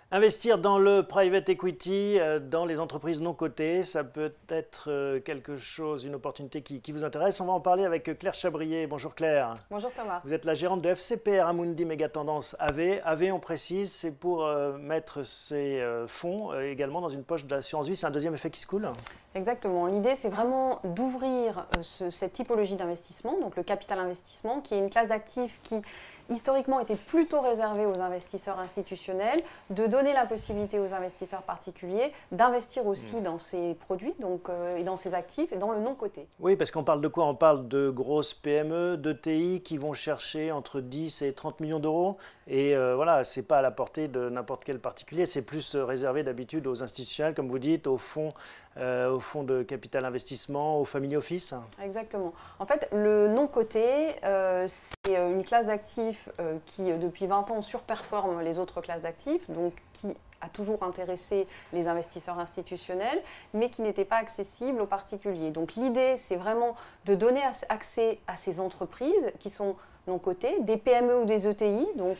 Investir dans le private equity, dans les entreprises non cotées, ça peut être quelque chose, une opportunité qui vous intéresse. On va en parler avec Claire Chabrier. Bonjour Claire. Bonjour Thomas. Vous êtes la gérante de FCPR Amundi Mégatendance AV. AV, on précise, c'est pour mettre ces fonds également dans une poche de l'assurance vie. C'est un deuxième effet qui se coule. Exactement. L'idée, c'est vraiment d'ouvrir cette typologie d'investissement, donc le capital investissement, qui est une classe d'actifs qui historiquement était plutôt réservée aux investisseurs institutionnels, de donner la possibilité aux investisseurs particuliers d'investir aussi dans ces produits et dans ces actifs et dans le non coté. Oui, parce qu'on parle de quoi? On parle de grosses PME, d'ETI qui vont chercher entre 10 et 30 millions d'euros. Et voilà, ce n'est pas à la portée de n'importe quel particulier, c'est plus réservé d'habitude aux institutionnels, comme vous dites, aux fonds de capital investissement, aux family office. Exactement. En fait, le non coté, c'est une classe d'actifs qui, depuis 20 ans, surperforme les autres classes d'actifs, donc qui a toujours intéressé les investisseurs institutionnels, mais qui n'était pas accessible aux particuliers. Donc l'idée, c'est vraiment de donner accès à ces entreprises qui sont non cotées, des PME ou des ETI, donc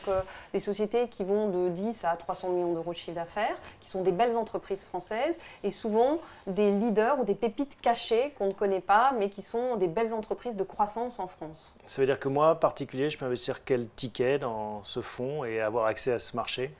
des sociétés qui vont de 10 à 300 millions d'euros de chiffre d'affaires, qui sont des belles entreprises françaises, et souvent des leaders ou des pépites cachées qu'on ne connaît pas, mais qui sont des belles entreprises de croissance en France. Ça veut dire que moi, particulier, je peux investir quel ticket dans ce fonds et avoir accès à ce marché?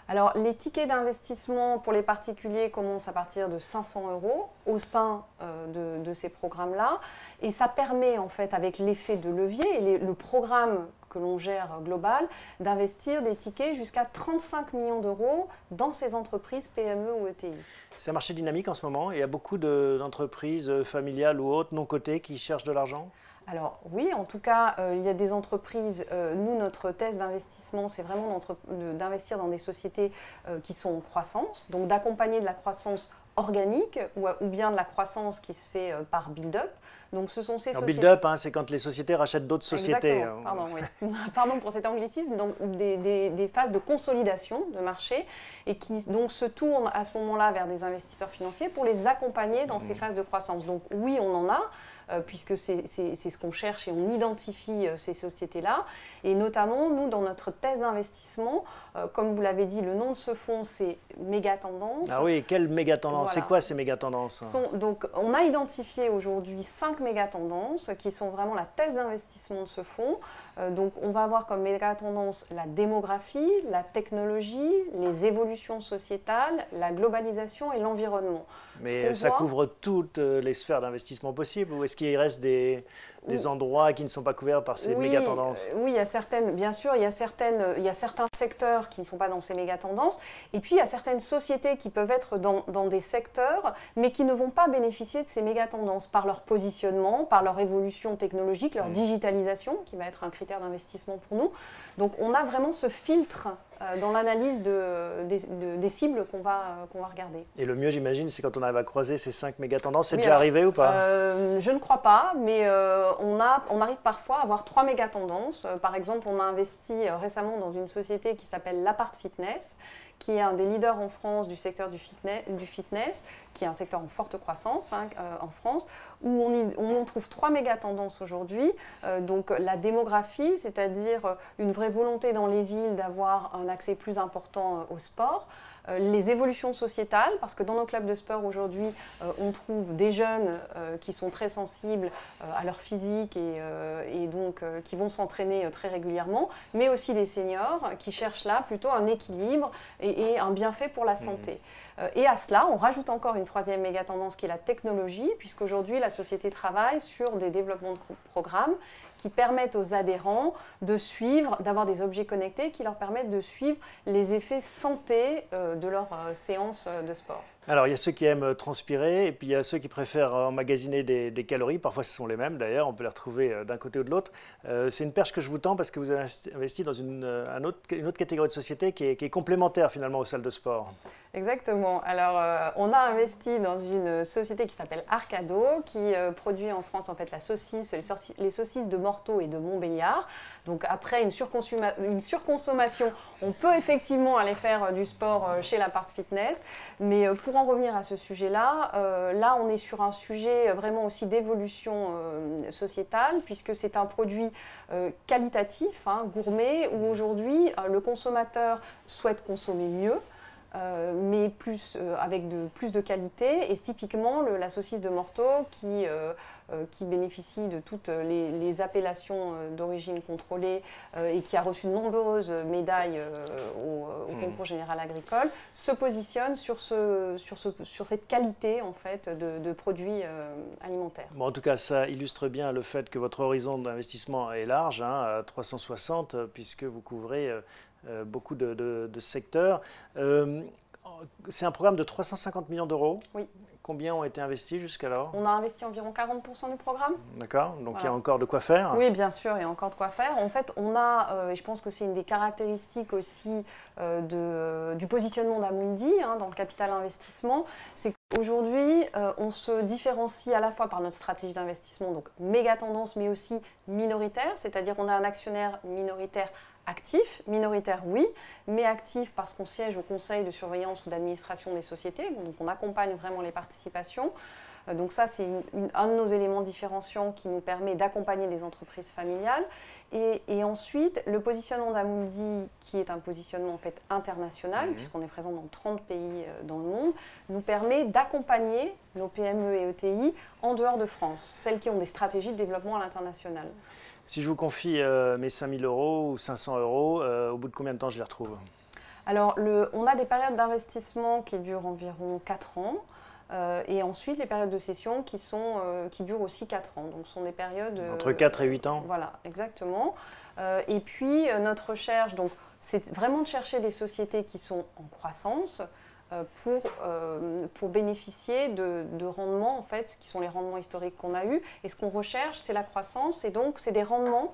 Alors, les tickets d'investissement pour les particuliers commencent à partir de 500 € au sein de ces programmes-là. Et ça permet, en fait, avec l'effet de levier et le programme que l'on gère global, d'investir des tickets jusqu'à 35 millions d'euros dans ces entreprises PME ou ETI. C'est un marché dynamique en ce moment. Il y a beaucoup d'entreprises familiales ou autres non cotées qui cherchent de l'argent? Alors oui, en tout cas, il y a des entreprises, nous, notre thèse d'investissement, c'est vraiment d'investir dans des sociétés qui sont en croissance, donc d'accompagner de la croissance organique ou bien de la croissance qui se fait par build-up. Donc ce sont ces sociétés... Build-up, hein, c'est quand les sociétés rachètent d'autres sociétés. Exactement, pardon, oui. Pardon pour cet anglicisme, donc des phases de consolidation de marché et qui donc se tournent à ce moment-là vers des investisseurs financiers pour les accompagner dans ces phases de croissance. Donc oui, on en a. Puisque c'est ce qu'on cherche et on identifie ces sociétés-là. Et notamment, nous, dans notre thèse d'investissement, comme vous l'avez dit, le nom de ce fonds, c'est Mégatendance. Ah oui, quelle mégatendance? Voilà. C'est quoi ces mégatendances? Donc, on a identifié aujourd'hui 5 mégatendances qui sont vraiment la thèse d'investissement de ce fonds. Donc, on va avoir comme mégatendance la démographie, la technologie, les évolutions sociétales, la globalisation et l'environnement. Mais ça couvre toutes les sphères d'investissement possibles ou est-ce qu'il reste des endroits qui ne sont pas couverts par ces mégatendances? Oui, il y a certaines, bien sûr, il y a certains secteurs qui ne sont pas dans ces mégatendances et puis il y a certaines sociétés qui peuvent être dans des secteurs mais qui ne vont pas bénéficier de ces mégatendances par leur positionnement, par leur évolution technologique, leur digitalisation qui va être un critère d'investissement pour nous. Donc on a vraiment ce filtre dans l'analyse des cibles qu'on va regarder. Et le mieux, j'imagine, c'est quand on arrive à croiser ces 5 mégatendances. C'est déjà arrivé ou pas? Je ne crois pas, mais on arrive parfois à avoir 3 mégatendances. Par exemple, on a investi récemment dans une société qui s'appelle l'Apart Fitness, qui est un des leaders en France du secteur du fitness, qui est un secteur en forte croissance en France, où on trouve 3 mégatendances aujourd'hui. Donc la démographie, c'est-à-dire une vraie volonté dans les villes d'avoir un accès plus important au sport. Les évolutions sociétales, parce que dans nos clubs de sport aujourd'hui, on trouve des jeunes qui sont très sensibles à leur physique et donc qui vont s'entraîner très régulièrement, mais aussi des seniors qui cherchent là plutôt un équilibre et un bienfait pour la santé. Et à cela, on rajoute encore une troisième méga tendance qui est la technologie, puisqu'aujourd'hui la société travaille sur des développements de programmes qui permettent aux adhérents de suivre, d'avoir des objets connectés qui leur permettent de suivre les effets santé de leur séance de sport. Alors, il y a ceux qui aiment transpirer et puis il y a ceux qui préfèrent emmagasiner des calories. Parfois, ce sont les mêmes d'ailleurs, on peut les retrouver d'un côté ou de l'autre. C'est une perche que je vous tends parce que vous avez investi dans une autre catégorie de société qui est complémentaire finalement aux salles de sport. Exactement. Alors, on a investi dans une société qui s'appelle Arcado, qui produit en France en fait les saucisses de Morteau et de Montbéliard. Donc, après une surconsommation, on peut effectivement aller faire du sport chez l'Apart Fitness. Mais pour en revenir à ce sujet-là, là, on est sur un sujet vraiment aussi d'évolution sociétale, puisque c'est un produit qualitatif, hein, gourmet, où aujourd'hui, le consommateur souhaite consommer mieux. Mais avec plus de qualité. Et typiquement, la saucisse de Morteau qui bénéficie de toutes les appellations d'origine contrôlée et qui a reçu de nombreuses médailles au concours général agricole, se positionne sur cette qualité en fait, de produits alimentaires. Bon, en tout cas, ça illustre bien le fait que votre horizon d'investissement est large, hein, à 360, puisque vous couvrez beaucoup de secteurs. C'est un programme de 350 millions d'euros. Oui. Combien ont été investis jusqu'alors? On a investi environ 40% du programme. D'accord, donc voilà. Il y a encore de quoi faire. Oui, bien sûr, il y a encore de quoi faire. En fait, on a, et je pense que c'est une des caractéristiques aussi du positionnement d'Amundi hein, dans le capital investissement, c'est qu'aujourd'hui, on se différencie à la fois par notre stratégie d'investissement, donc méga tendance, mais aussi minoritaire, c'est-à-dire qu'on a un actionnaire minoritaire actif, minoritaire oui, mais actif parce qu'on siège au conseil de surveillance ou d'administration des sociétés, donc on accompagne vraiment les participations. Donc ça, c'est un de nos éléments différenciants qui nous permet d'accompagner des entreprises familiales. Et ensuite, le positionnement d'Amundi, qui est un positionnement en fait international, puisqu'on est présent dans 30 pays dans le monde, nous permet d'accompagner nos PME et ETI en dehors de France, celles qui ont des stratégies de développement à l'international. Si je vous confie mes 5 000 euros ou 500 euros, au bout de combien de temps je les retrouve? Alors, on a des périodes d'investissement qui durent environ 4 ans. Et ensuite, les périodes de cession qui durent aussi 4 ans. Donc, ce sont des périodes... Entre 4 et 8 ans. Voilà, exactement. Et puis, notre recherche, donc, c'est vraiment de chercher des sociétés qui sont en croissance pour bénéficier de rendements, en fait, qui sont les rendements historiques qu'on a eus. Et ce qu'on recherche, c'est la croissance. Et donc, c'est des rendements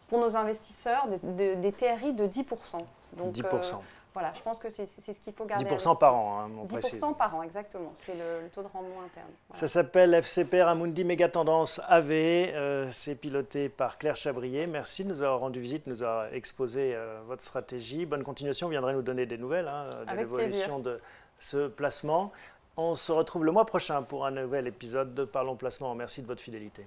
pour nos investisseurs, des TRI de 10%. Donc, 10%. Voilà, je pense que c'est ce qu'il faut garder. 10% par an, hein, 10% par an, exactement. C'est le taux de rendement interne. Voilà. Ça s'appelle FCPR Amundi Mégatendance AV. C'est piloté par Claire Chabrier. Merci de nous avoir rendu visite, de nous avoir exposé votre stratégie. Bonne continuation. Vous viendrez nous donner des nouvelles de l'évolution de ce placement. On se retrouve le mois prochain pour un nouvel épisode de Parlons Placement. Merci de votre fidélité.